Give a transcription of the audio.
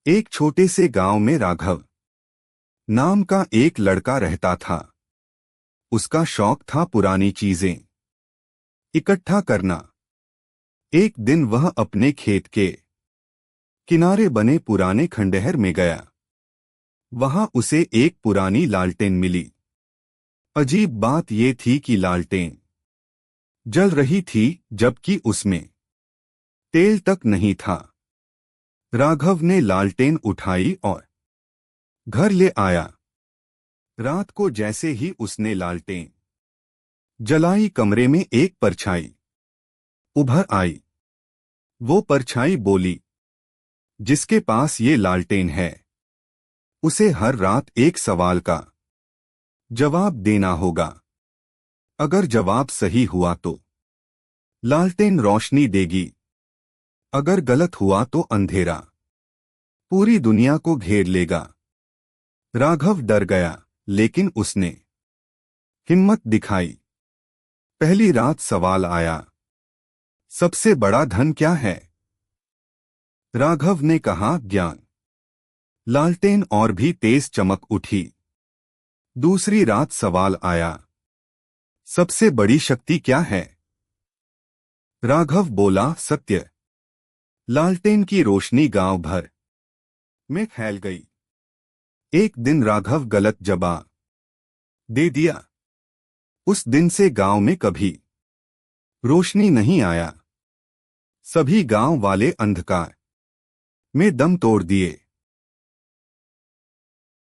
एक छोटे से गांव में राघव नाम का एक लड़का रहता था। उसका शौक था पुरानी चीजें इकट्ठा करना। एक दिन वह अपने खेत के किनारे बने पुराने खंडहर में गया। वहां उसे एक पुरानी लालटेन मिली। अजीब बात यह थी कि लालटेन जल रही थी, जबकि उसमें तेल तक नहीं था। राघव ने लालटेन उठाई और घर ले आया। रात को जैसे ही उसने लालटेन जलाई, कमरे में एक परछाई उभर आई। वो परछाई बोली, जिसके पास ये लालटेन है उसे हर रात एक सवाल का जवाब देना होगा। अगर जवाब सही हुआ तो लालटेन रोशनी देगी, अगर गलत हुआ तो अंधेरा पूरी दुनिया को घेर लेगा। राघव डर गया, लेकिन उसने हिम्मत दिखाई। पहली रात सवाल आया, सबसे बड़ा धन क्या है? राघव ने कहा, ज्ञान। लालटेन और भी तेज चमक उठी। दूसरी रात सवाल आया, सबसे बड़ी शक्ति क्या है? राघव बोला, सत्य। लालटेन की रोशनी गांव भर में फैल गई। एक दिन राघव गलत जवाब दे दिया। उस दिन से गांव में कभी रोशनी नहीं आया। सभी गांव वाले अंधकार में दम तोड़ दिए।